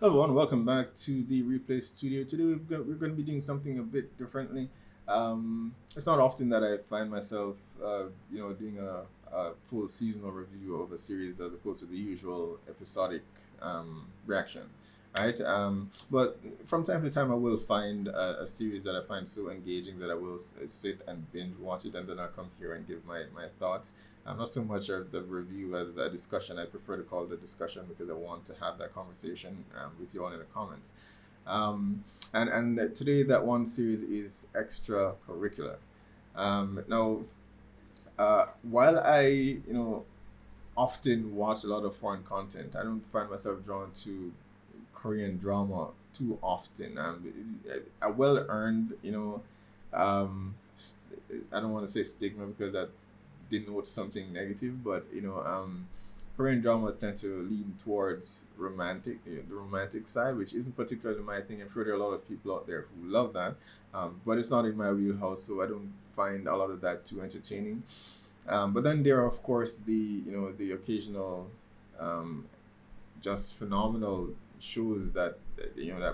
Hello everyone, welcome back to the Replay Studio. Today we're going to be doing something a bit differently. It's not often that I find myself, doing a full seasonal review of a series as opposed to the usual episodic reaction, right? But from time to time, I will find a series that I find so engaging that I will sit and binge watch it, and then I'll come here and give my thoughts. Not so much of the review as a discussion. I prefer to call it a discussion because I want to have that conversation with you all in the comments. And today that one series is Extracurricular. Now, while I often watch a lot of foreign content, I don't find myself drawn to Korean drama too often. A well earned I don't want to say stigma because that denotes something negative, but Korean dramas tend to lean towards the romantic side, which isn't particularly my thing. I'm sure there are a lot of people out there who love that, but it's not in my wheelhouse, so I don't find a lot of that too entertaining. But then there are, of course, the occasional, just phenomenal shows that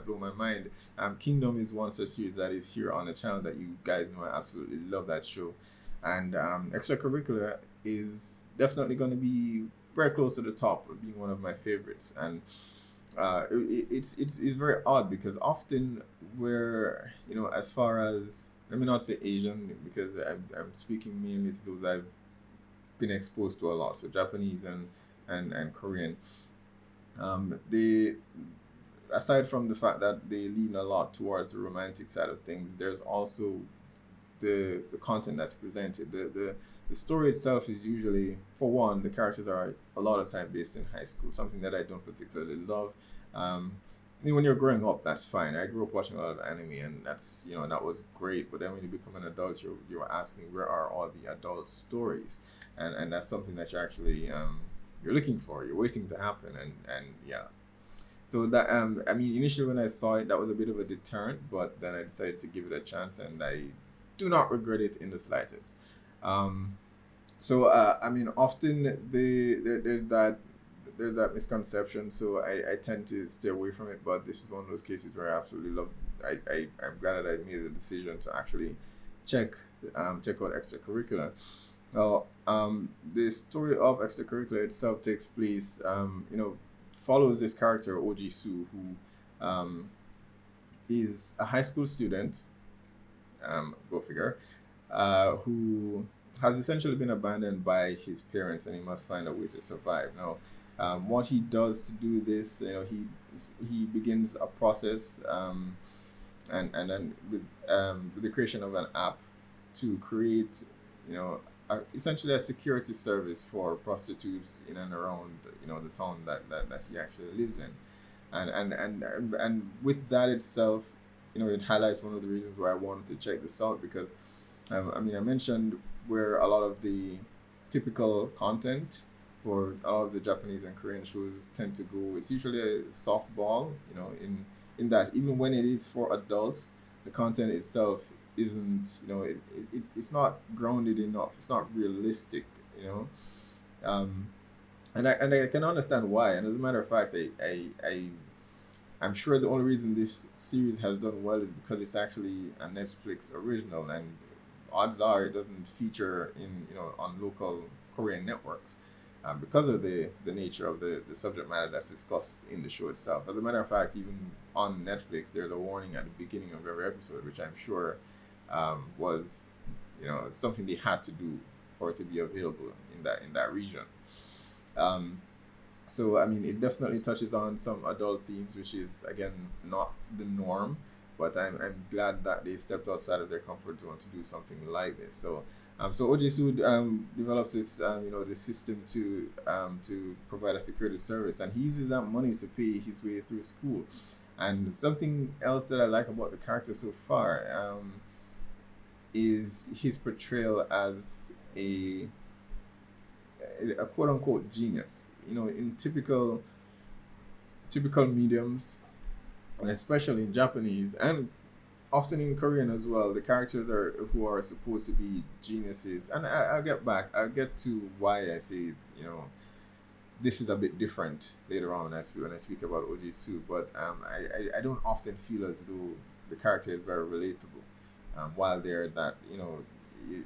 blow my mind. Kingdom is one such series that is here on the channel that you guys know I absolutely love that show, and Extracurricular is definitely going to be very close to the top of being one of my favorites. And it's very odd because often we're as far as, let me not say Asian because I'm speaking mainly to those I've been exposed to a lot, so Japanese and Korean. They, aside from the fact that they lean a lot towards the romantic side of things, there's also the content that's presented. The story itself is usually, for one, the characters are a lot of time based in high school, something that I don't particularly love. When you're growing up, that's fine. I grew up watching a lot of anime, and that was great. But then when you become an adult, you're asking, where are all the adult stories? And that's something that you're actually you're looking for, you're waiting to happen, and yeah. So that initially when I saw it, that was a bit of a deterrent, but then I decided to give it a chance, and I do not regret it in the slightest. Often there's that misconception, so I tend to stay away from it. But this is one of those cases where I absolutely love. I'm glad that I made the decision to actually check out Extracurricular. Now, the story of Extracurricular itself takes place, follows this character Ji-Soo, who is a high school student, go figure, who has essentially been abandoned by his parents, and he must find a way to survive. Now, what he does to do this, he begins a process, and then with the creation of an app to create, essentially a security service for prostitutes in and around, the town that he actually lives in, and with that itself, it highlights one of the reasons why I wanted to check this out because, I mentioned where a lot of the typical content for a lot of the Japanese and Korean shows tend to go. It's usually a softball, in that even when it is for adults, the content itself isn't, it's not grounded enough. It's not realistic, and I can understand why. And as a matter of fact, I'm sure the only reason this series has done well is because it's actually a Netflix original, and odds are it doesn't feature on local Korean networks, because of the nature of the subject matter that's discussed in the show itself. As a matter of fact, even on Netflix, there's a warning at the beginning of every episode, which I'm sure was something they had to do for it to be available in that region. It definitely touches on some adult themes, which is again not the norm, but I'm glad that they stepped outside of their comfort zone to do something like this. So Ji-Soo develops this this system to provide a security service, and he uses that money to pay his way through school. And something else that I like about the character so far is his portrayal as a quote unquote genius. In typical mediums, and especially in Japanese and often in Korean as well, the characters who are supposed to be geniuses. And I'll get to why I say this is a bit different later on as when I speak about Ji-Soo, but I don't often feel as though the character is very relatable. While they're that,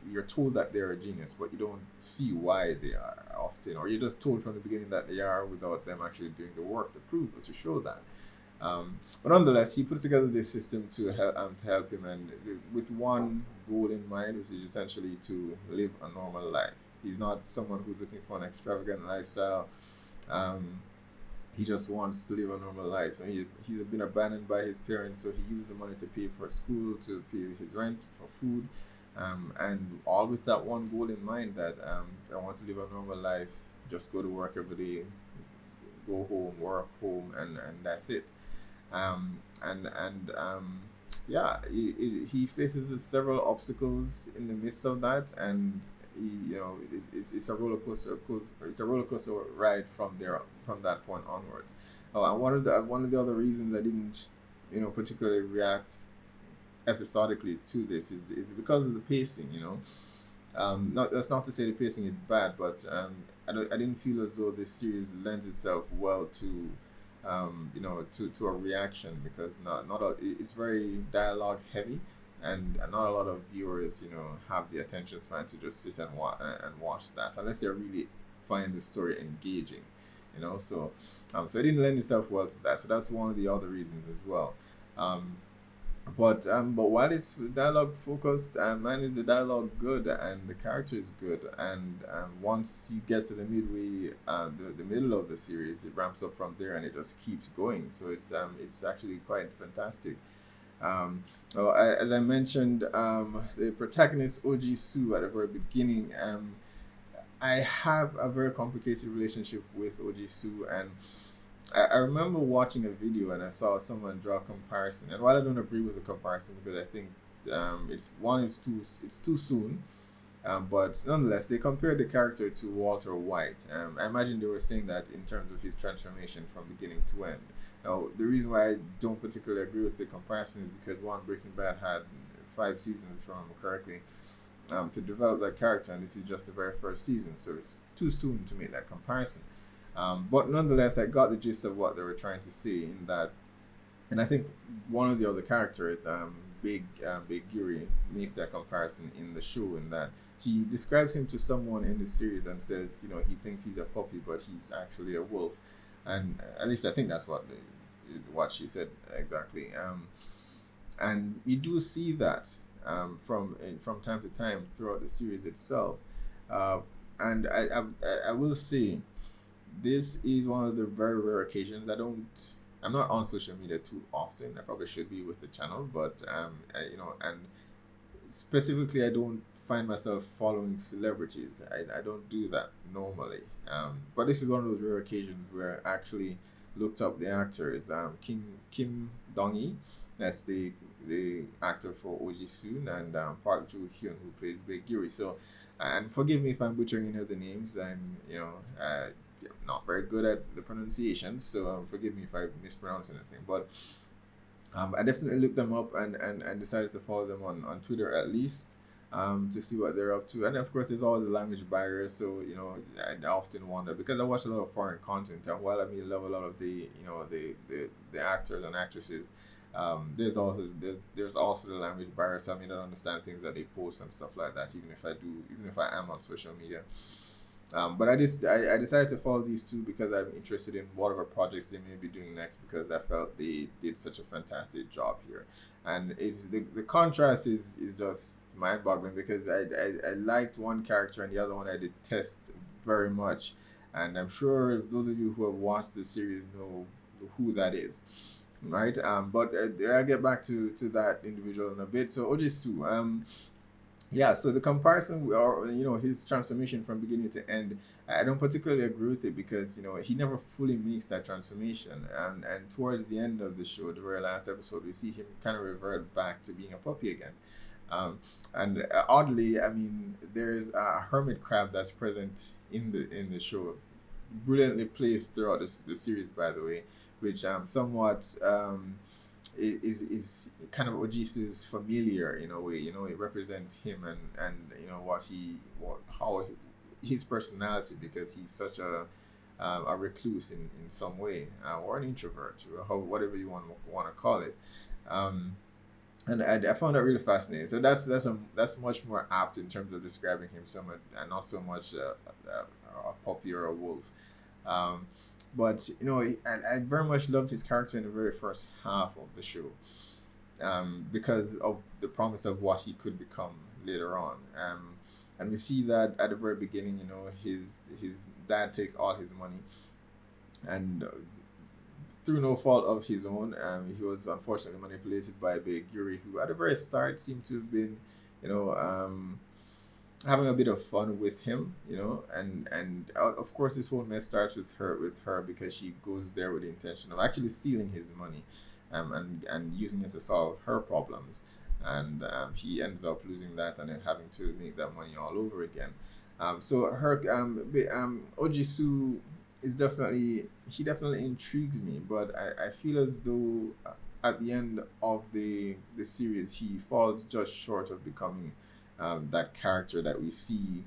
you're told that they're a genius, but you don't see why they are often, or you're just told from the beginning that they are without them actually doing the work to prove or to show that. But nonetheless, he puts together this system to help him, and with one goal in mind, which is essentially to live a normal life. He's not someone who's looking for an extravagant lifestyle. He just wants to live a normal life. So he's been abandoned by his parents, so he uses the money to pay for school, to pay his rent, for food, and all with that one goal in mind, that I want to live a normal life, just go to work every day, go home, work home, and that's it. Yeah, he faces several obstacles in the midst of that, and it's a roller coaster. It's a roller coaster ride from that point onwards. Oh, and one of the other reasons I didn't, particularly react episodically to this is because of the pacing. That's not to say the pacing is bad, but I didn't feel as though this series lends itself well to to a reaction, because it's very dialogue heavy, and not a lot of viewers have the attention span to just sit and watch that, unless they really find the story engaging, so it didn't lend itself well to that. So that's one of the other reasons as well. But while it's dialogue focused, man, is the dialogue good and the character is good, and once you get to the midway, the middle of the series, it ramps up from there and it just keeps going. So it's actually quite fantastic. As I mentioned, the protagonist Ji-Soo at the very beginning, I have a very complicated relationship with Ji-Soo, and I remember watching a video and I saw someone draw a comparison, and while I don't agree with the comparison, because I think it's too soon, but nonetheless they compared the character to Walter White. I imagine they were saying that in terms of his transformation from beginning to end. Now, the reason why I don't particularly agree with the comparison is because Breaking Bad had 5 seasons, if I remember correctly, to develop that character, and this is just the very first season, so it's too soon to make that comparison. But nonetheless, I got the gist of what they were trying to say in that, and I think one of the other characters, Big Gyu-Ri, makes that comparison in the show, in that he describes him to someone in the series and says, he thinks he's a puppy, but he's actually a wolf, and at least I think that's what she said exactly. And we do see that from time to time throughout the series itself, and I will say, this is one of the very rare occasions. I'm not on social media too often. I probably should be with the channel, but and specifically, I don't find myself following celebrities. I don't do that normally. But this is one of those rare occasions where I actually looked up the actors. Kim Dong-hee, that's the actor for Ji-Soo, and Park Ju-hyun, who plays Big Gyu-Ri. So, and forgive me if I'm butchering any of the names. I'm not very good at the pronunciation, so forgive me if I mispronounce anything, but I definitely looked them up and decided to follow them on Twitter, at least, to see what they're up to. And of course, there's always a language barrier, so I often wonder, because I watch a lot of foreign content, and while I may love a lot of the actors and actresses, there's also the language barrier, so I may not understand things that they post and stuff like that, even if I am on social media. But I decided to follow these two because I'm interested in whatever projects they may be doing next, because I felt they did such a fantastic job here. And it's the contrast is just mind-boggling, because I liked one character and the other one I detest very much. And I'm sure those of you who have watched the series know who that is. Right? But I'll get back to that individual in a bit. So Ji-Soo, yeah, so the comparison, or his transformation from beginning to end, I don't particularly agree with it, because he never fully makes that transformation, and towards the end of the show, the very last episode, we see him kind of revert back to being a puppy again. And oddly, I mean, there's a hermit crab that's present in the show, brilliantly placed throughout the series, by the way, which somewhat is kind of Ji-Soo's familiar in a way. It represents him and how his personality, because he's such a a recluse in some way, or an introvert, or whatever you want to call it. Um, and I found that really fascinating. So that's much more apt in terms of describing him, so much, and not so much a puppy or a wolf. Um, but I very much loved his character in the very first half of the show, because of the promise of what he could become later on. And we see that at the very beginning, his dad takes all his money, and through no fault of his own, he was unfortunately manipulated by the Gyu-Ri, who at the very start seemed to have been, you know, having a bit of fun with him, and of course this whole mess starts with her because she goes there with the intention of actually stealing his money, and using it to solve her problems, and he ends up losing that and then having to make that money all over again. So her Ojisu is definitely intrigues me, but I feel as though at the end of the series he falls just short of becoming that character that we see.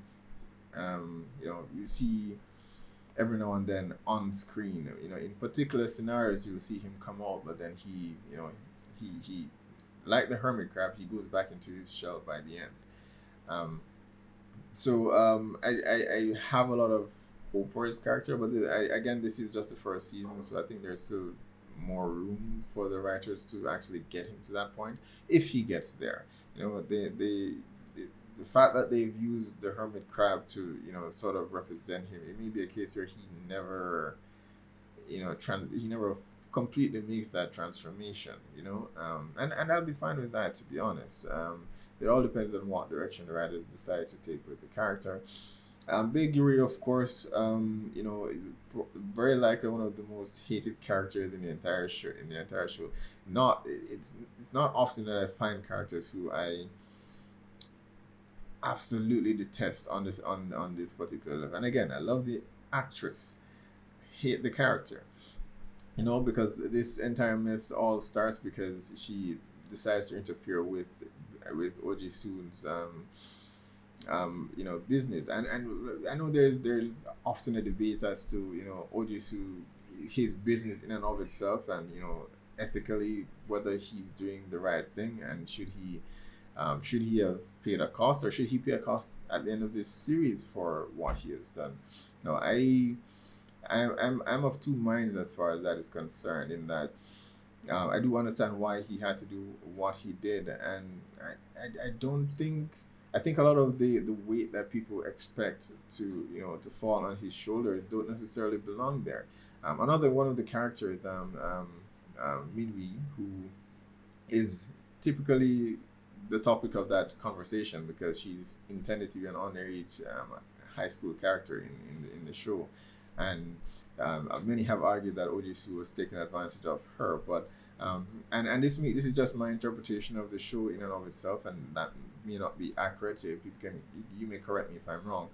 You see every now and then on screen. In particular scenarios you'll see him come out, but then he like the hermit crab, he goes back into his shell by the end. I have a lot of hope for his character, but again, this is just the first season, so I think there's still more room for the writers to actually get him to that point if he gets there. The fact that they've used the hermit crab to sort of represent him, it may be a case where he never he never completely makes that transformation, and I'll be fine with that, to be honest. It all depends on what direction the writers decide to take with the character. Big Yuri, of course, very likely one of the most hated characters in the entire show. It's not often that I find characters who I absolutely detest on this particular level. And again, I love the actress, hate the character. Because this entire mess all starts because she decides to interfere with Oji Soon's business, and I know there's often a debate as to Ojisu, his business in and of itself, and ethically whether he's doing the right thing, and should he have paid a cost, or should he pay a cost at the end of this series for what he has done. I'm of two minds as far as that is concerned, in that I do understand why he had to do what he did, and I don't think. I think a lot of the weight that people expect to fall on his shoulders don't necessarily belong there. Another one of the characters, Min-Hee, who is typically the topic of that conversation because she's intended to be an underage high school character in the show, and many have argued that Ojisu was taking advantage of her, but and this is just my interpretation of the show in and of itself, and that may not be accurate. So you may correct me if I'm wrong,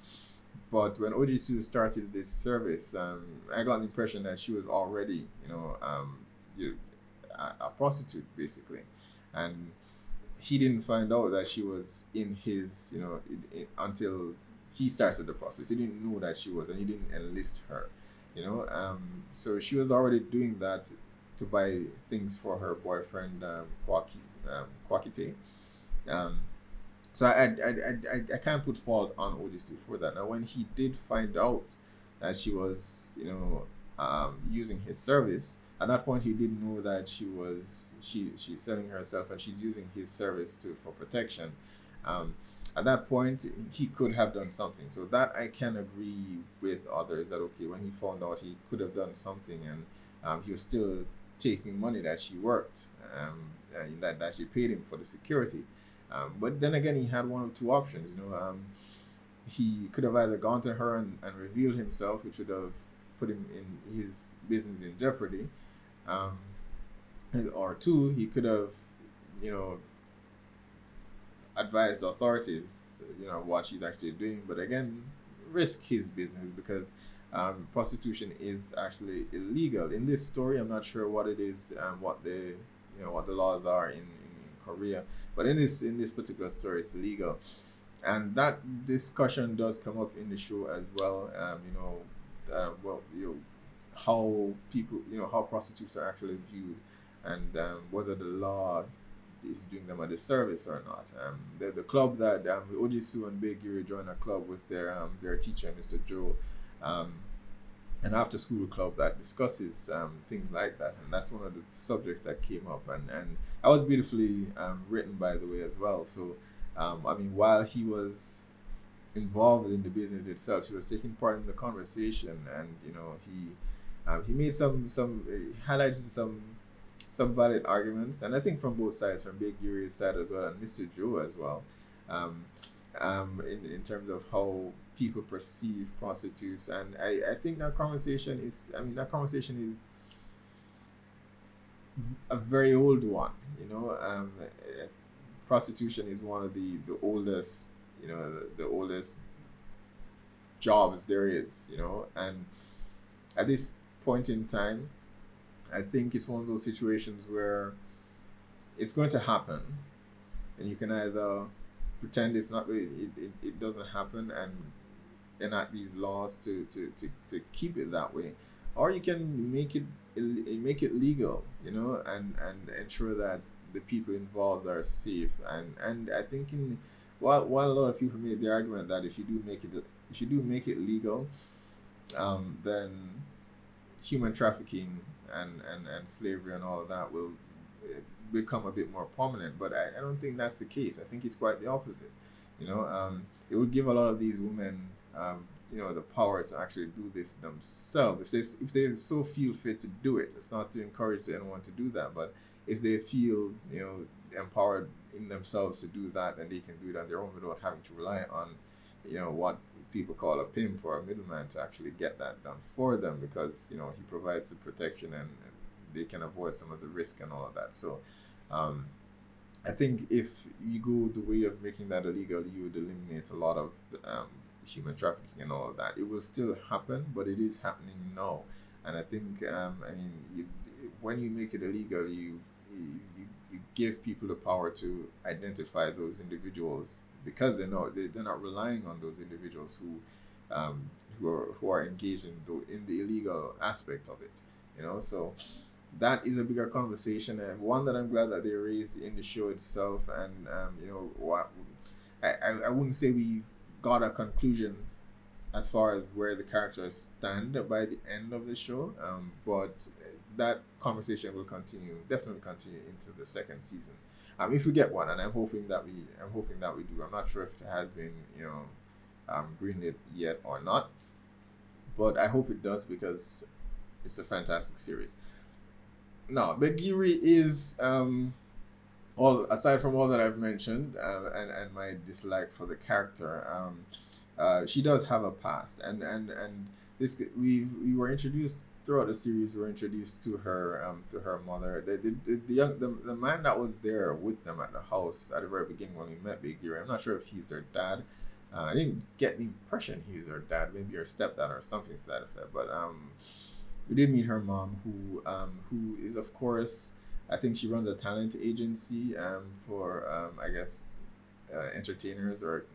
but when Ojisu started this service, I got the impression that she was already a prostitute basically, and he didn't find out that she was in his until he started the process. He didn't know that she was, and he didn't enlist her. So she was already doing that to buy things for her boyfriend, Ki-Tae. So I can't put fault on Ojisu for that. Now, when he did find out that she was using his service, at that point he didn't know that she's selling herself and she's using his service for protection. At that point, he could have done something. So that I can agree with others that, okay, when he found out, he could have done something, and he was still taking money that she worked, that she paid him for the security. But then again, he had one of two options. He could have either gone to her and revealed himself, which would have put him in his business in jeopardy, or two, he could have, advise the authorities, what she's actually doing, but again, risk his business because prostitution is actually illegal. In this story, I'm not sure what it is, what the laws are in Korea, but in this particular story, it's illegal, and that discussion does come up in the show as well. how people, how prostitutes are actually viewed, and whether the law is doing them a disservice or not. The club that Ji-Soo and Gyu-Ri joined a club with their teacher, Mr. Joe, an after school club that discusses things like that, and that's one of the subjects that came up, and that was beautifully written, by the way, as well. So while he was involved in the business itself, he was taking part in the conversation, and he made some highlighted some valid arguments, and I think from both sides, from Big Gyu-Ri's side as well, and Mr. Joe as well, in terms of how people perceive prostitutes. And I think that conversation is a very old one. Prostitution is one of the oldest, the oldest jobs there is, and at this point in time, I think it's one of those situations where it's going to happen, and you can either pretend it's not, it doesn't happen and enact these laws to keep it that way, or you can make it legal, and ensure that the people involved are safe. And I think while a lot of people made the argument that if you do make it legal, then human trafficking and slavery and all of that will become a bit more prominent, but I don't think that's the case. I think it's quite the opposite. It would give a lot of these women the power to actually do this themselves if they so feel fit to do it. It's not to encourage anyone to do that, but if they feel empowered in themselves to do that, then they can do it on their own without having to rely on what people call a pimp or a middleman to actually get that done for them, because he provides the protection and they can avoid some of the risk and all of that. So I think if you go the way of making that illegal, you would eliminate a lot of human trafficking and all of that. It will still happen, but it is happening now. And I think when you make it illegal, you give people the power to identify those individuals, because they're not relying on those individuals who are engaged in the illegal aspect of it. So that is a bigger conversation, and one that I'm glad that they raised in the show itself. And I wouldn't say we got a conclusion as far as where the characters stand by the end of the show, but that conversation will definitely continue into the second season, if we get one, and I'm hoping that we do. I'm not sure if it has been greenlit yet or not, but I hope it does, because it's a fantastic series. Now, but Gyu-Ri is all aside from all that I've mentioned, and my dislike for the character, she does have a past, and this we were introduced throughout the series. We were introduced to her mother, the man that was there with them at the house at the very beginning when we met Big Gyu-Ri. I'm not sure if he's their dad. I didn't get the impression he was their dad, maybe her stepdad or something to that effect. But we did meet her mom, who is, of course, I think she runs a talent agency for I guess entertainers or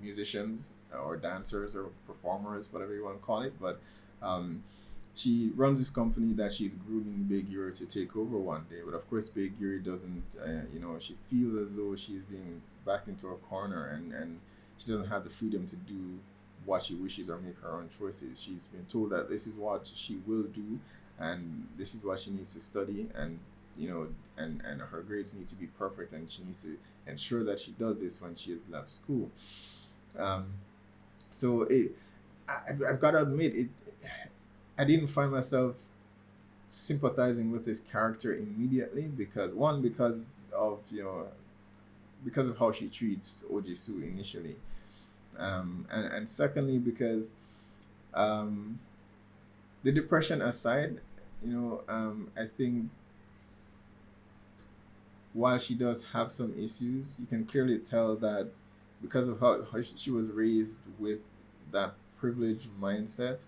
musicians or dancers or performers, whatever you want to call it. But she runs this company that she's grooming Big Gyu-Ri to take over one day. But of course, Big Gyu-Ri doesn't, she feels as though she's being backed into a corner, and she doesn't have the freedom to do what she wishes or make her own choices. She's been told that this is what she will do, and this is what she needs to study, and and her grades need to be perfect, and she needs to ensure that she does this when she has left school. So I've got to admit, I didn't find myself sympathizing with this character immediately, because of how she treats Ji-Soo initially, and secondly because the depression aside, I think while she does have some issues, you can clearly tell that because of how she was raised with that privileged mindset,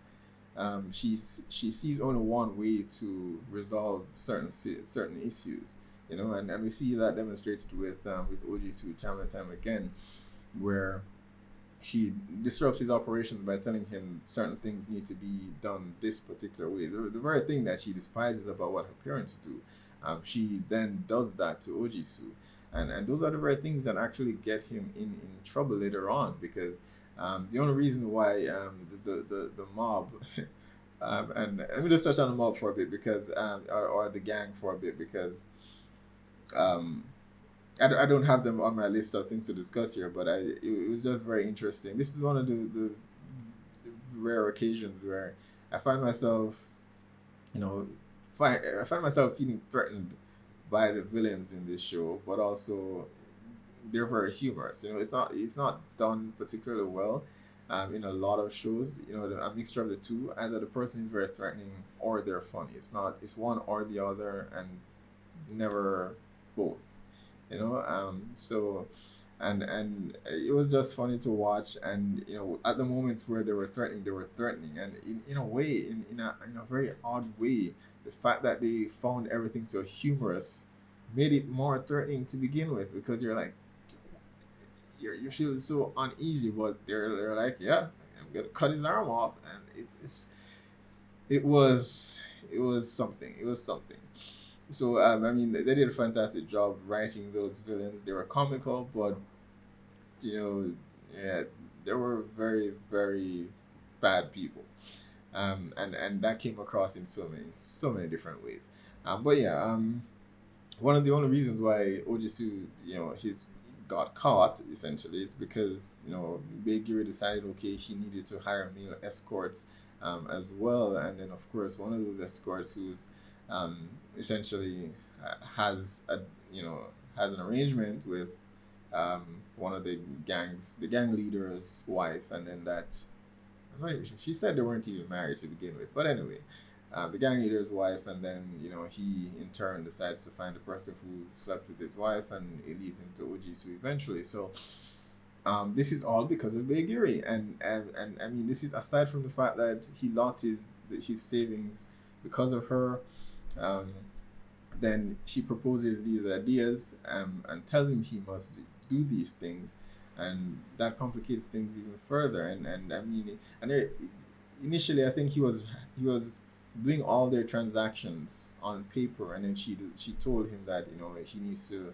she sees only one way to resolve certain issues, and we see that demonstrated with Ji-Soo time and time again, where she disrupts his operations by telling him certain things need to be done this particular way. The very thing that she despises about what her parents do, she then does that to Ji-Soo. And those are the very things that actually get him in trouble later on, because the only reason why the mob, and let me just touch on the mob for a bit, because or the gang for a bit, because um, I don't have them on my list of things to discuss here, but it was just very interesting. This is one of the rare occasions where I find myself, you know, I find myself feeling threatened by the villains in this show, but also they're very humorous. You know, it's not done particularly well. In a lot of shows, you know, a mixture of the two. Either the person is very threatening or they're funny. It's one or the other, and never both. You know, so and it was just funny to watch. And you know, at the moments where they were threatening, and in a way, in a very odd way, the fact that they found everything so humorous made it more threatening to begin with, because you're like, you're feeling so uneasy, but they're like, yeah, I'm gonna cut his arm off, and it was something. It was something. So I mean, they did a fantastic job writing those villains. They were comical, but you know, yeah, they were very, very bad people. And that came across in so many different ways. But yeah, one of the only reasons why Ji-Soo, you know, he's got caught essentially is because, you know, Gyu-Ri decided, okay, he needed to hire male escorts as well. And then of course one of those escorts who's essentially has an arrangement with one of the gang leader's wife. And then that, I'm not even sure, she said they weren't even married to begin with, but anyway, the gang leader's wife. And then, you know, he in turn decides to find the person who slept with his wife, and it leads him to Ji-Soo eventually. So this is all because of Gyu-Ri. And I mean, this is aside from the fact that he lost his savings because of her. Then she proposes these ideas and tells him he must do these things, and that complicates things even further. And I mean, initially I think he was doing all their transactions on paper, and then she told him that, you know, he needs to,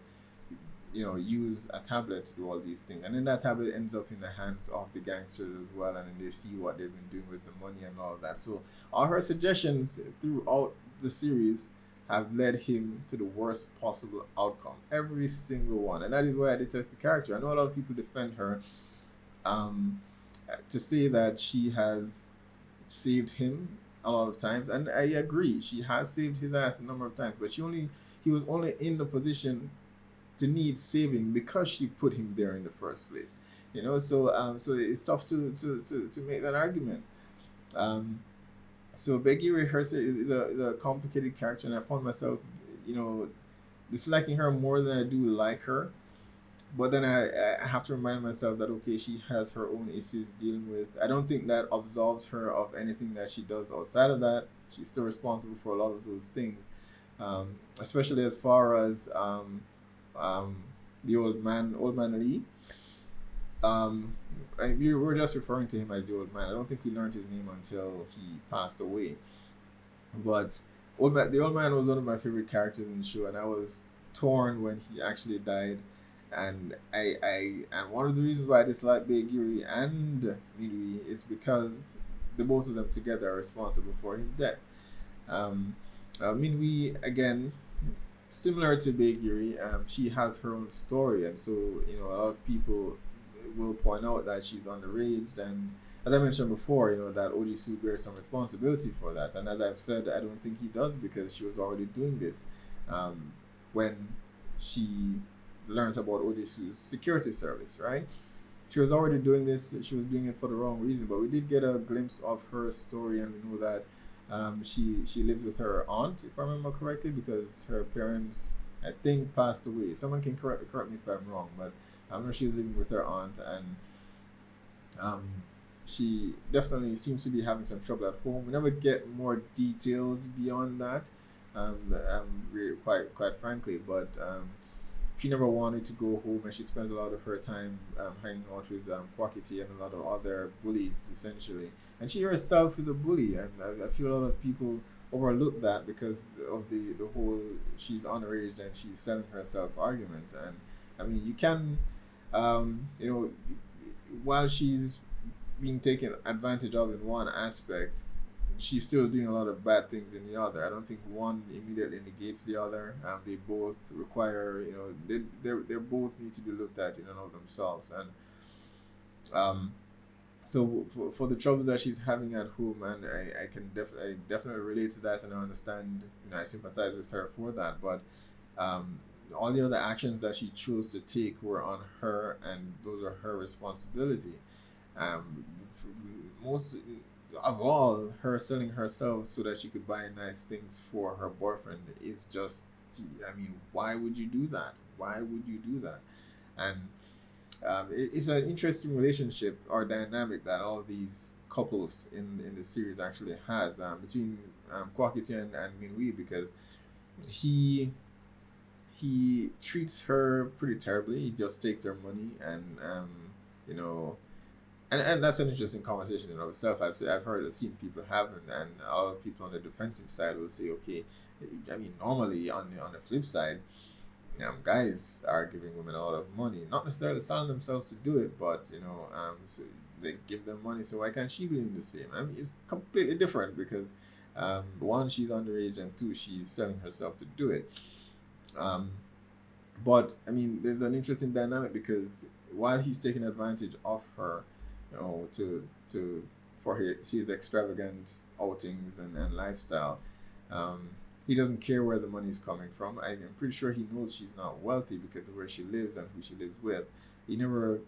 you know, use a tablet to do all these things, and then that tablet ends up in the hands of the gangsters as well, and then they see what they've been doing with the money and all of that. So all her suggestions throughout the series have led him to the worst possible outcome, every single one. And that is why I detest the character. I know a lot of people defend her to say that she has saved him a lot of times, and I agree, she has saved his ass a number of times, but he was only in the position to need saving because she put him there in the first place. You know, so it's tough to make that argument. So Gyu-Ri herself is a complicated character, and I found myself, you know, disliking her more than I do like her. But then I have to remind myself that, okay, she has her own issues dealing with. I don't think that absolves her of anything that she does outside of that. She's still responsible for a lot of those things, especially as far as the old man Lee. We were just referring to him as the old man. I don't think we learned his name until he passed away. But the old man was one of my favorite characters in the show, and I was torn when he actually died. And and one of the reasons why I dislike Gyu-Ri and Min-Hee is because the both of them together are responsible for his death. Min-Hee, again, similar to Gyu-Ri, she has her own story, and so, you know, a lot of people will point out that she's underage, and as I mentioned before, you know, that Ji-Soo bears some responsibility for that. And as I've said, I don't think he does, because she was already doing this when she learned about Ji-Soo's security service, right? She was already doing this. She was doing it for the wrong reason, but we did get a glimpse of her story, and we know that she lived with her aunt, if I remember correctly, because her parents, I think, passed away. Someone can correct me if I'm wrong, but I know she's living with her aunt, and she definitely seems to be having some trouble at home. We never get more details beyond that, quite frankly, but she never wanted to go home, and she spends a lot of her time hanging out with Kwakiti and a lot of other bullies, essentially. And she herself is a bully, and I feel a lot of people overlook that because of the whole she's underage and she's selling herself argument. And I mean, you can, you know, while she's being taken advantage of in one aspect, she's still doing a lot of bad things in the other. I don't think one immediately negates the other. They both require, you know, they both need to be looked at in and of themselves. And so for the troubles that she's having at home, and I can definitely relate to that, and I understand, you know, I sympathize with her for that. But all the other actions that she chose to take were on her, and those are her responsibility. Most of all, her selling herself so that she could buy nice things for her boyfriend is just, I mean, why would you do that? Why would you do that? And it's an interesting relationship or dynamic that all these couples in the series actually has between Kwakiti and Min-Hee, because he treats her pretty terribly. He just takes her money, and you know, and that's an interesting conversation in itself. I've seen people have, and a lot of people on the defensive side will say, okay, I mean, normally on the flip side, guys are giving women a lot of money, not necessarily selling themselves to do it, but you know, so they give them money, so why can't she be doing the same? I mean, it's completely different because one, she's underage, and two, she's selling herself to do it. But I mean, there's an interesting dynamic because while he's taking advantage of her, you know, for his extravagant outings and lifestyle, he doesn't care where the money's coming from. I'm pretty sure he knows she's not wealthy because of where she lives and who she lives with. He never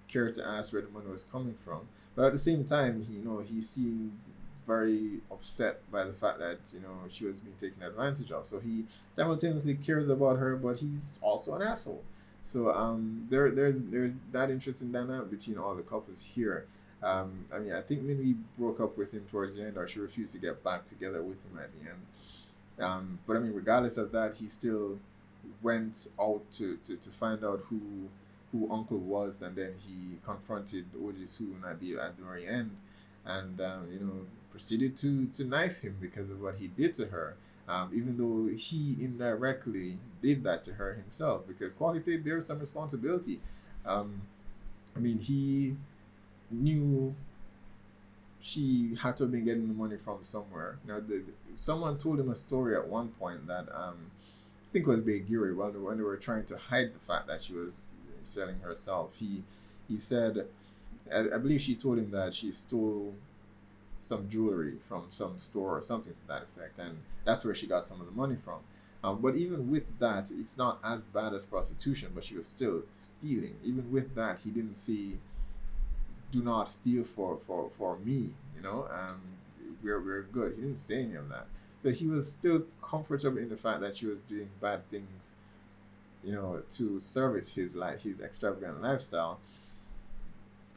cared to ask where the money was coming from. But at the same time, he seemed very upset by the fact that, you know, she was being taken advantage of. So he simultaneously cares about her, but he's also an asshole. So there's that interesting dynamic between all the couples here. I mean, I think Min-Hee broke up with him towards the end, or she refused to get back together with him at the end. But I mean, regardless of that, he still went out to find out who Uncle was, and then he confronted Ji-Soo at the very end, and you know, proceeded to knife him because of what he did to her. Even though he indirectly did that to her himself, because Ki-Tae bears some responsibility. I mean, he knew she had to have been getting the money from somewhere. Now, someone told him a story at one point that I think it was Gyu-Ri, when they were trying to hide the fact that she was selling herself. He said, I believe she told him that she stole some jewelry from some store or something to that effect, and that's where she got some of the money from. But even with that, it's not as bad as prostitution, but she was still stealing. Even with that, he didn't say, do not steal for me, you know, we're good. He didn't say any of that. So he was still comfortable in the fact that she was doing bad things, you know, to service his extravagant lifestyle.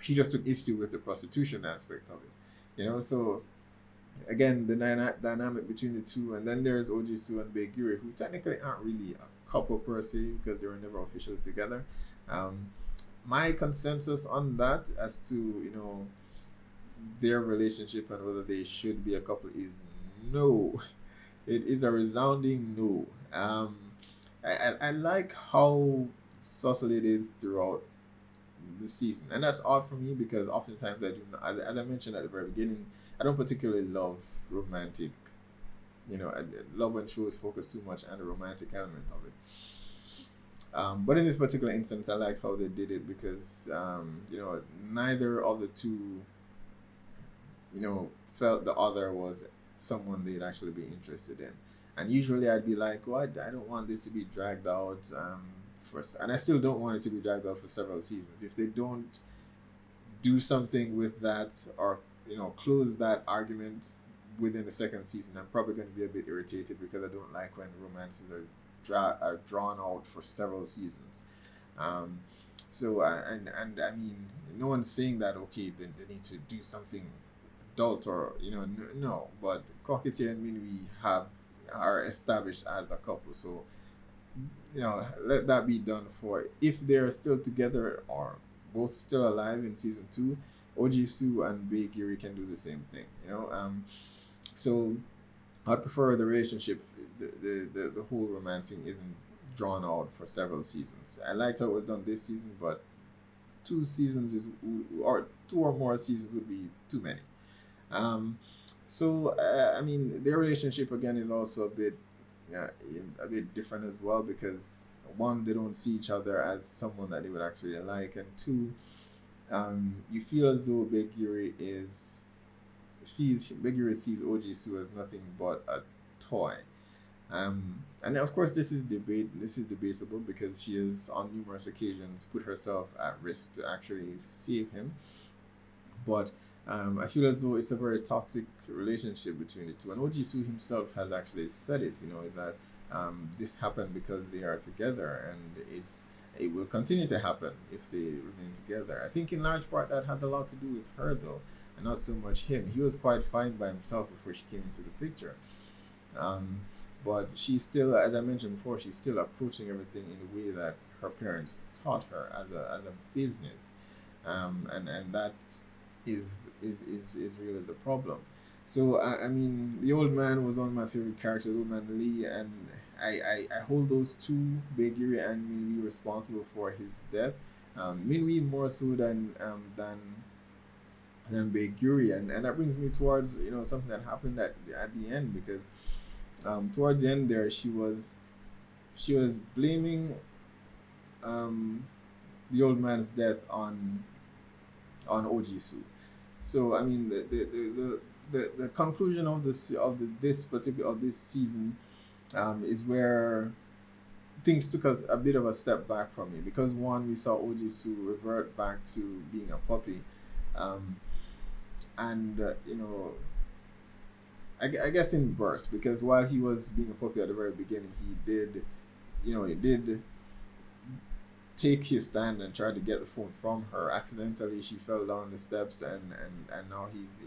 He just took issue with the prostitution aspect of it, you know. So again, the dynamic between the two, and then there's Ji-Soo and Gyu-Ri, who technically aren't really a couple per se because they were never officially together. My consensus on that as to, you know, their relationship and whether they should be a couple is no. It is a resounding no. I like how subtle it is throughout the season, and that's odd for me because oftentimes I do not, as I mentioned at the very beginning, I don't particularly love romantic, you know, I love when shows focus too much on the romantic element of it. But in this particular instance, I liked how they did it because, you know, neither of the two, you know, felt the other was someone they'd actually be interested in. And usually I'd be like, well, I don't want this to be dragged out, and I still don't want it to be dragged out for several seasons. If they don't do something with that, or, you know, close that argument within the second season, I'm probably going to be a bit irritated because I don't like when romances are drawn out for several seasons. So I mean, no one's saying that okay, they need to do something adult, or, you know, no. But Ki-Tae and Min-Hee are established as a couple, so let that be done for if they're still together or both still alive in season 2. Ji-Soo and Gyu-Ri can do the same thing. So I'd prefer the relationship, the whole romancing isn't drawn out for several seasons. I liked how it was done this season, but 2 or more seasons would be too many. I mean, their relationship again is also a bit different as well, because one, they don't see each other as someone that they would actually like, and two, you feel as though Gyu-Ri sees Ji-Soo as nothing but a toy. And of course this is debatable, because she has on numerous occasions put herself at risk to actually save him. But I feel as though it's a very toxic relationship between the two, and Ji-Soo himself has actually said it, that this happened because they are together, and it will continue to happen if they remain together. I think in large part that has a lot to do with her, though, and not so much him. He was quite fine by himself before she came into the picture. But she's still, as I mentioned before, she's still approaching everything in a way that her parents taught her as a business, and that is really the problem. So I mean, the old man was one of my favorite characters, the old man Lee, and I hold those two, Gyu-Ri and Min-Hee, responsible for his death. Min-Hee more so than Gyu-Ri, and that brings me towards something that happened at the end, because towards the end there she was blaming the old man's death on Ji-Soo. So I mean the conclusion of this season is where things took us a bit of a step back from me, because one, we saw Ji-Soo revert back to being a puppy, and I guess in bursts, because while he was being a puppy at the very beginning, he did take his stand and try to get the phone from her. Accidentally, she fell down the steps, and now he's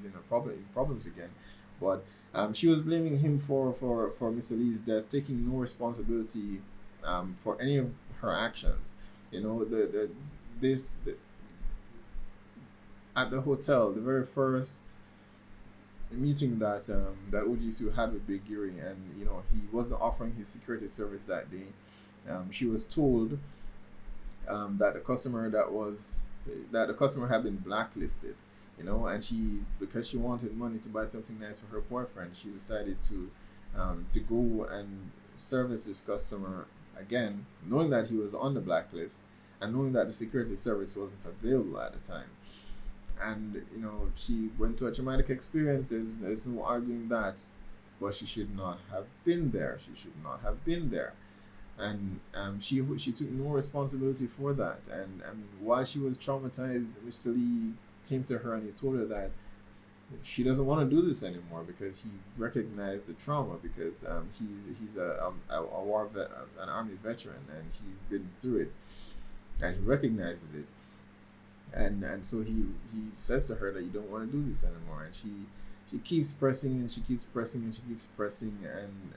in problems again. But she was blaming him for Mr. Lee's death, taking no responsibility for any of her actions. At the hotel, the very first meeting that Ji-Soo had with Gyu-Ri, and he wasn't offering his security service that day. She was told that the customer had been blacklisted, and because she wanted money to buy something nice for her boyfriend, she decided to go and service this customer again, knowing that he was on the blacklist and knowing that the security service wasn't available at the time. And she went to a traumatic experience. There's no arguing that, but she should not have been there. And she took no responsibility for that. And I mean, while she was traumatized, Mr. Lee came to her and he told her that she doesn't want to do this anymore, because he recognized the trauma, because he's a war vet, an army veteran, and he's been through it, and he recognizes it. And so he says to her that you don't want to do this anymore, and she keeps pressing and she keeps pressing and she keeps pressing, and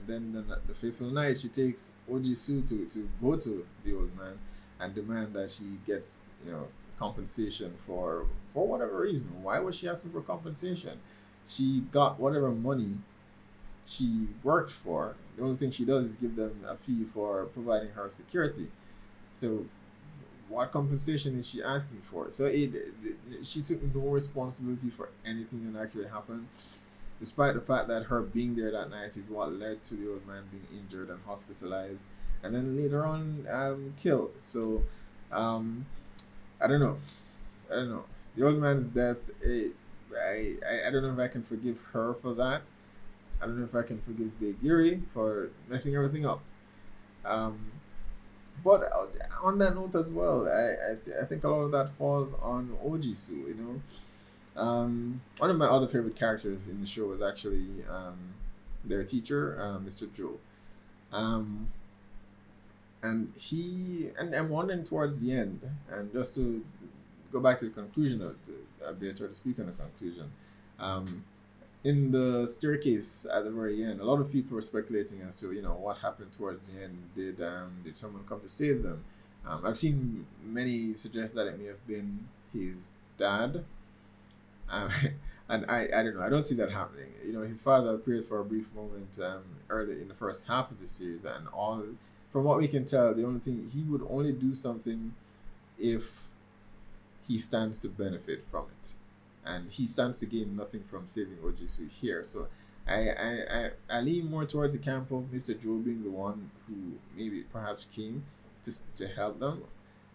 then the fateful night she takes Ji-Soo to go to the old man and demand that she gets compensation for whatever reason. Why was she asking for compensation? She got whatever money she worked for. The only thing she does is give them a fee for providing her security. So what compensation is she asking for? So she took no responsibility for anything that actually happened, despite the fact that her being there that night is what led to the old man being injured and hospitalized, and then later on killed. So I don't know. The old man's death, I don't know if I can forgive her for that. I don't know if I can forgive Gyu-Ri for messing everything up. But on that note as well, I think a lot of that falls on Ji-Soo. One of my other favorite characters in the show was actually their teacher, Mr. Jo. And I'm wondering towards the end, and just to go back to the conclusion of a bit, or to speak on the conclusion, in the staircase at the very end, a lot of people were speculating as to what happened towards the end. Did someone come to save them? I've seen many suggest that it may have been his dad, um, and I don't know. I don't see that happening. His father appears for a brief moment early in the first half of the series, and all from what we can tell, the only thing he would only do something if he stands to benefit from it, and he stands to gain nothing from saving Ojisu here. So I lean more towards the camp of Mr. Joe being the one who maybe perhaps came to help them.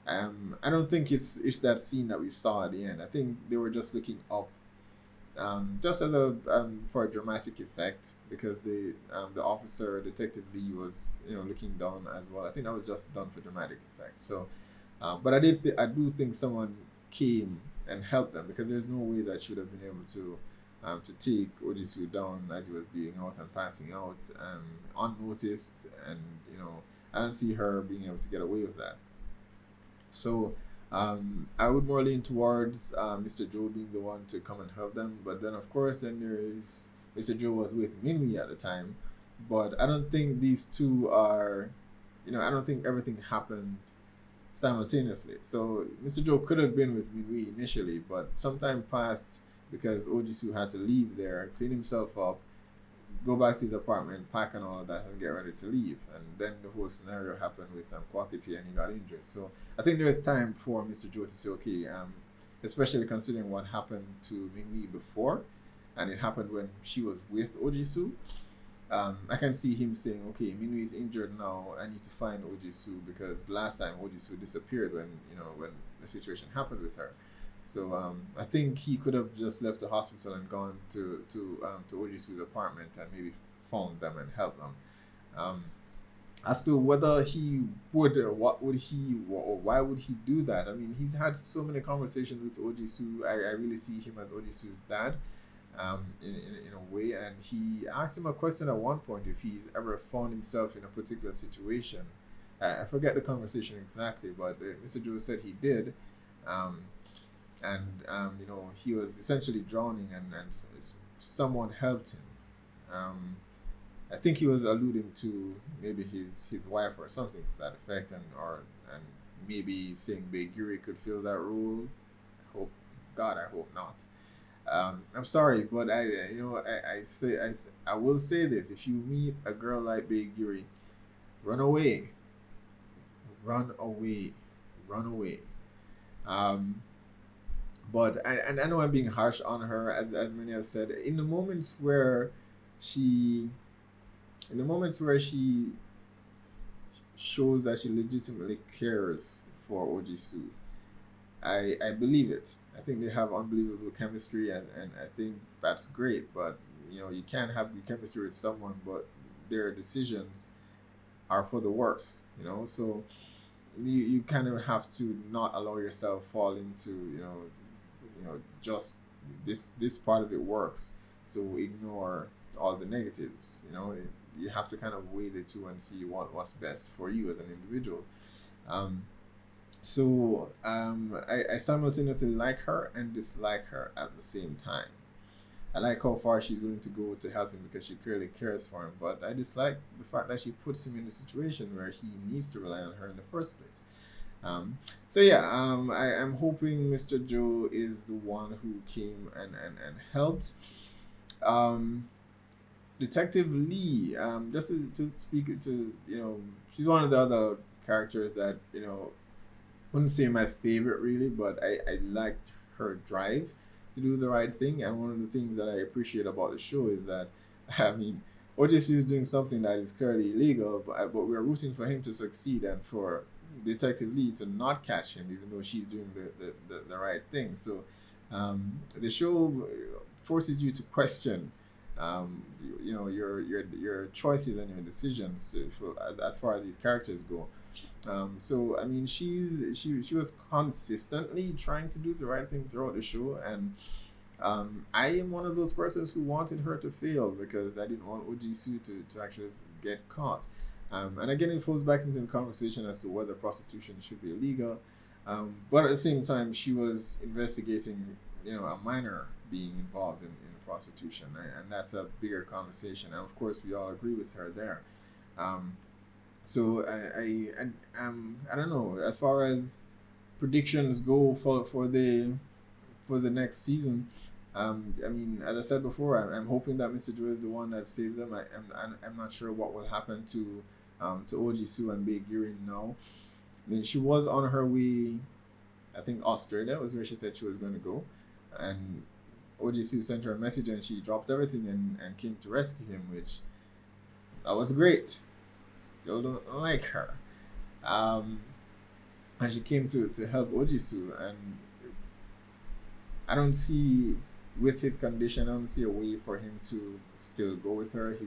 I don't think it's that scene that we saw at the end. I think they were just looking up, just as a for a dramatic effect, because the officer Detective Lee was looking down as well. I think that was just done for dramatic effect. So, but I do think someone came and helped them, because there's no way that she would have been able to take Ojisu down as he was being out and passing out unnoticed, and I don't see her being able to get away with that. So I would more lean towards Mr. Joe being the one to come and help them. But then, of course, then there is Mr. Joe was with Min-Hee at the time. But I don't think these two are, I don't think everything happened simultaneously. So Mr. Joe could have been with Min-Hee initially, but some time passed because Ojisu had to leave there, clean himself up, go back to his apartment, pack and all of that, and get ready to leave. And then the whole scenario happened with Kwakiti, and he got injured. So I think there is time for Mr. Joe to say, okay, especially considering what happened to Min-Hee before, and it happened when she was with Ojisu. I can see him saying, okay, Min-Hee is injured now, I need to find Ojisu, because last time Ojisu disappeared when the situation happened with her. So I think he could have just left the hospital and gone to Ojisu's apartment and maybe found them and helped them. As to whether he would, or what would he, or why would he do that? I mean, he's had so many conversations with Ojisu. I really see him as Ojisu's dad, in a way. And he asked him a question at one point if he's ever found himself in a particular situation. I forget the conversation exactly, but Mr. Joe said he did. He was essentially drowning, and someone helped him. I think he was alluding to maybe his wife or something to that effect, and maybe saying Gyu-Ri could fill that role. I hope not. I'm sorry, but I will say this: if you meet a girl like Gyu-Ri, run away, run away, run away. But I know I'm being harsh on her, as many have said. In the moments where she shows that she legitimately cares for Ojisu, I believe it. I think they have unbelievable chemistry, and I think that's great. But you can't have good chemistry with someone, but their decisions are for the worse. So you kind of have to not allow yourself fall into just this part of it works, so ignore all the negatives. You have to kind of weigh the two and see what's best for you as an individual. I simultaneously like her and dislike her at the same time. I like how far she's willing to go to help him, because she clearly cares for him, but I dislike the fact that she puts him in a situation where he needs to rely on her in the first place. I am hoping Mr. Joe is the one who came and helped. Detective Lee, just to speak to, she's one of the other characters that, wouldn't say my favorite really, but I liked her drive to do the right thing. And one of the things that I appreciate about the show is that, Ojisu is doing something that is clearly illegal, but we're rooting for him to succeed and for Detective Lee to not catch him, even though she's doing the right thing. So the show forces you to question your choices and your decisions as far as these characters go. She was consistently trying to do the right thing throughout the show, and I am one of those persons who wanted her to fail, because I didn't want Ojisu to actually get caught. And again, it falls back into the conversation as to whether prostitution should be illegal. But at the same time, she was investigating, a minor being involved in prostitution, and that's a bigger conversation. And of course, we all agree with her there. So I don't know, as far as predictions go for the next season. I mean, as I said before, I'm hoping that Mr. Joe is the one that saved them. I'm not sure what will happen to Ji-Soo and Gyu-Ri now. I mean, she was on her way. I think Australia was where she said she was going to go, and Ji-Soo sent her a message and she dropped everything and came to rescue him, which that was great. Still don't like her. And she came to help Ji-Soo, and I don't see, with his condition, I don't see a way for him to still go with her. He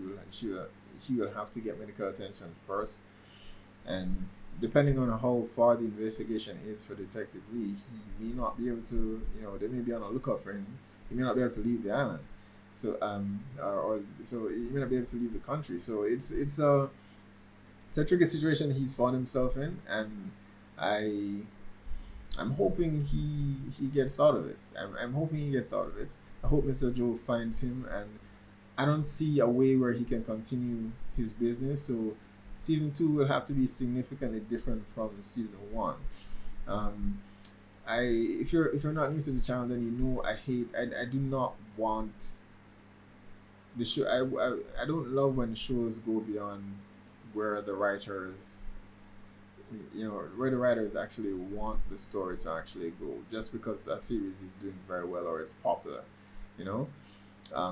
will have to get medical attention first, and depending on how far the investigation is for Detective Lee, he may not be able to, they may be on a lookout for him. He may not be able to leave the island. So so he may not be able to leave the country. So it's a tricky situation he's found himself in, and I'm hoping he gets out of it. I'm hoping he gets out of it. I hope Mr. Joe finds him, and I don't see a way where he can continue his business. So season 2 will have to be significantly different from season 1. If you're not new to the channel, then you know I do not want the show. I don't love when shows go beyond where the writers actually want the story to actually go, just because a series is doing very well or it's popular,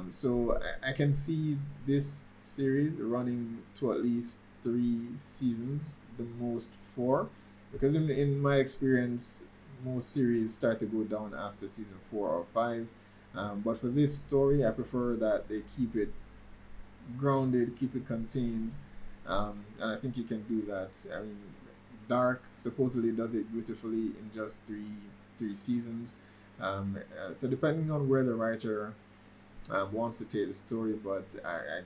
so I can see this series running to at least 3 seasons, the most 4, because in my experience, most series start to go down after season 4 or 5. But for this story, I prefer that they keep it grounded, keep it contained, and I think you can do that. I mean, Dark supposedly does it beautifully in just three seasons. So depending on where the writer wants to take the story, but I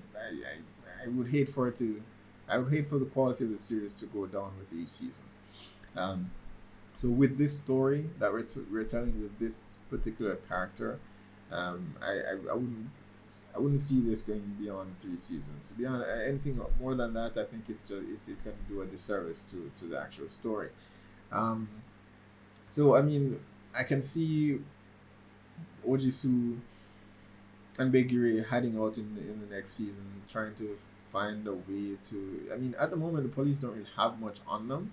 would hate for the quality of the series to go down with each season. So with this story that we're telling with this particular character, I wouldn't see this going beyond 3 seasons. Beyond anything more than that, I think it's going to do a disservice to the actual story. So I mean, I can see Ji-Soo and Gyu-Ri heading out in the next season, trying to find a way to. I mean, at the moment, the police don't really have much on them.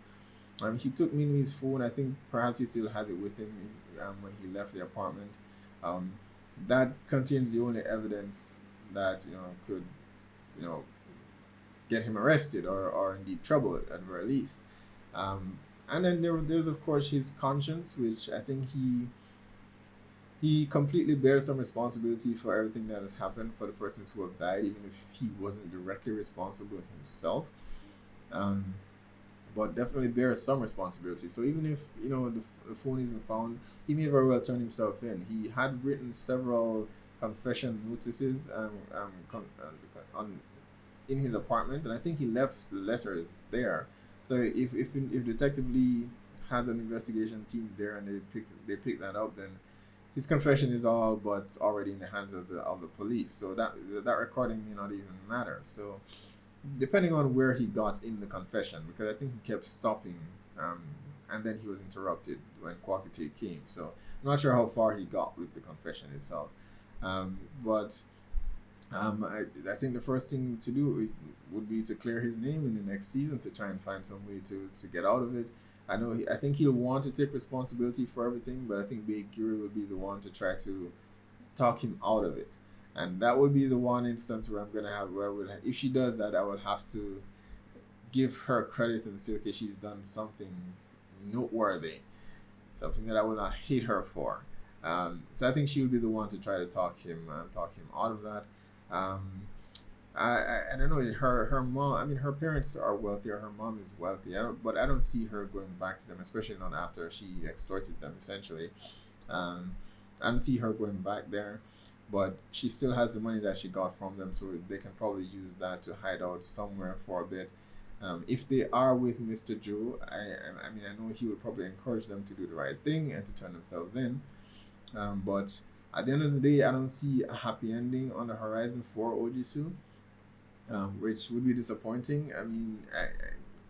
He took Min-Hee's phone. I think perhaps he still has it with him when he left the apartment. That contains the only evidence that could get him arrested or in deep trouble at the very least. And then there's of course his conscience, which I think he completely bears some responsibility for everything that has happened, for the persons who have died, even if he wasn't directly responsible himself. But definitely bears some responsibility. So even if the phone isn't found, he may very well turn himself in. He had written several confession notices in his apartment, and I think he left the letters there. So if Detective Lee has an investigation team there and they pick that up, then his confession is all but already in the hands of the police. So that recording may not even matter. So depending on where he got in the confession, because I think he kept stopping, and then he was interrupted when Ki-Tae came. So I'm not sure how far he got with the confession itself. But I think the first thing to do would be to clear his name in the next season, to try and find some way to get out of it. I think he'll want to take responsibility for everything, but I think Gyu-Ri will be the one to try to talk him out of it. And that would be the one instance where if she does that, I would have to give her credit and say, okay, she's done something noteworthy, something that I will not hate her for. So I think she will be the one to try to talk him out of that. I don't know, her mom. I mean, her parents are wealthy, or her mom is wealthy. But I don't see her going back to them, especially not after she extorted them essentially. I don't see her going back there. But she still has the money that she got from them, so they can probably use that to hide out somewhere for a bit. If they are with Mr. Joe, I know he will probably encourage them to do the right thing and to turn themselves in. But At the end of the day, I don't see a happy ending on the horizon for Ji-Soo, which would be disappointing. I mean,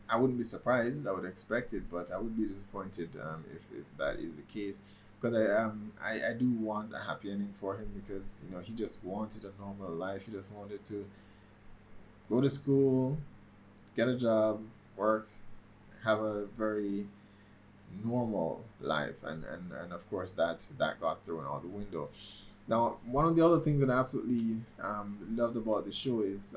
I wouldn't be surprised. I would expect it, but I would be disappointed if that is the case. Because I do want a happy ending for him, because you know he just wanted a normal life. He just wanted to go to school, get a job, work, have a very normal life, and of course that got thrown out the window. Now, one of the other things that I absolutely loved about the show is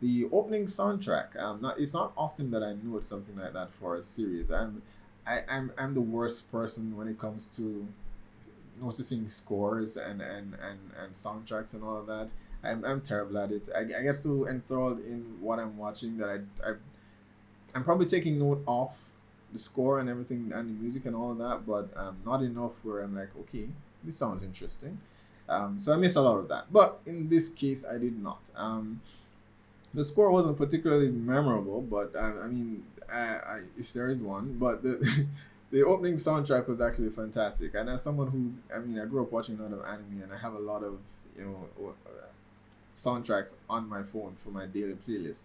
the opening soundtrack. It's not often that I note something like that for a series. I'm the worst person when it comes to noticing scores and soundtracks and all of that. I'm terrible at it. I get so enthralled in what I'm watching that I'm probably taking note of the score and everything and the music and all of that, but not enough where I'm like, okay, this sounds interesting. So I miss a lot of that. But in this case, I did not. The score wasn't particularly memorable, but I mean, if there is one, but the the opening soundtrack was actually fantastic. And as someone who, I mean, I grew up watching a lot of anime, and I have a lot of, you know, soundtracks on my phone for my daily playlist.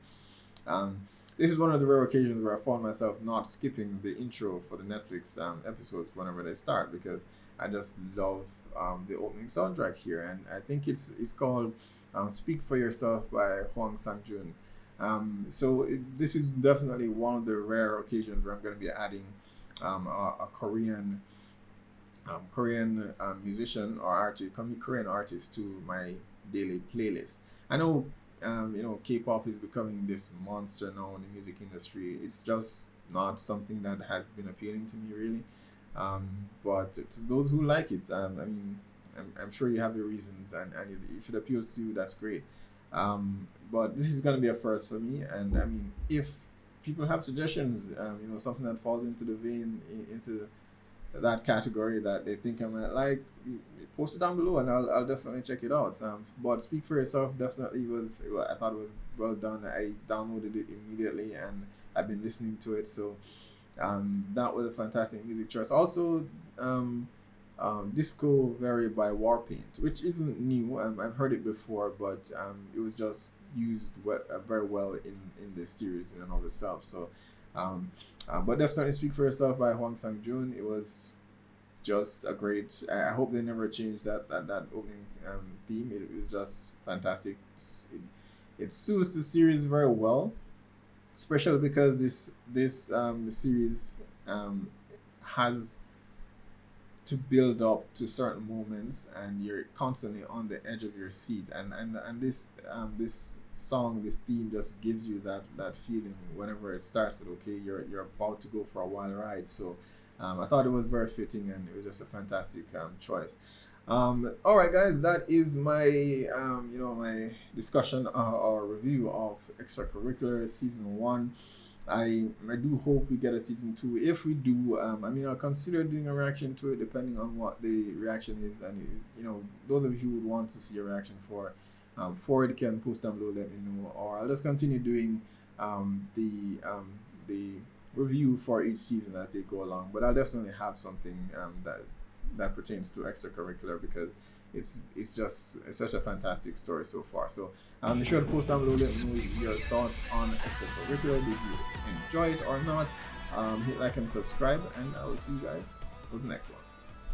This is one of the rare occasions where I found myself not skipping the intro for the Netflix episodes whenever they start, because I just love the opening soundtrack here, and I think it's called "Speak for Yourself" by Hwang-Chul. This is definitely one of the rare occasions where I'm going to be adding a Korean musician or artist, Korean artist to my daily playlist. I know you know, K-pop is becoming this monster now in the music industry. It's just not something that has been appealing to me really. But to those who like it, I mean, I'm sure you have your reasons, and if it appeals to you, that's great. But this is going to be a first for me, and I mean, if people have suggestions, you know, something that falls into the vein, into that category that they think I might like, post it down below, and I'll definitely check it out. But Speak for Yourself definitely was, I thought it was well done. I downloaded it immediately, and I've been listening to it, so that was a fantastic music choice. Also, Disco Vary by Warpaint, which isn't new. I've heard it before, but it was just used very well in this series in and of itself. So but definitely Speak for Yourself by Hwang-Chul. It was just a great, I hope they never change that opening theme. It was just fantastic. It suits the series very well, especially because this series has to build up to certain moments, and you're constantly on the edge of your seat, and this song, this theme just gives you that feeling whenever it starts, that okay, you're about to go for a wild ride. So I thought it was very fitting, and it was just a fantastic choice. All right, guys, that is my you know, my discussion or review of Extracurricular season 1. I do hope we get a season 2. If we do, I mean, I'll consider doing a reaction to it depending on what the reaction is, and you know, those of you who would want to see a reaction for it, can post down below, let me know, or I'll just continue doing the review for each season as they go along. But I'll definitely have something that pertains to Extracurricular, because it's such a fantastic story so far. So be sure to post down below, let me know your thoughts on Extracurricular. Did you enjoy it or not? Hit like and subscribe, and I will see you guys for the next one.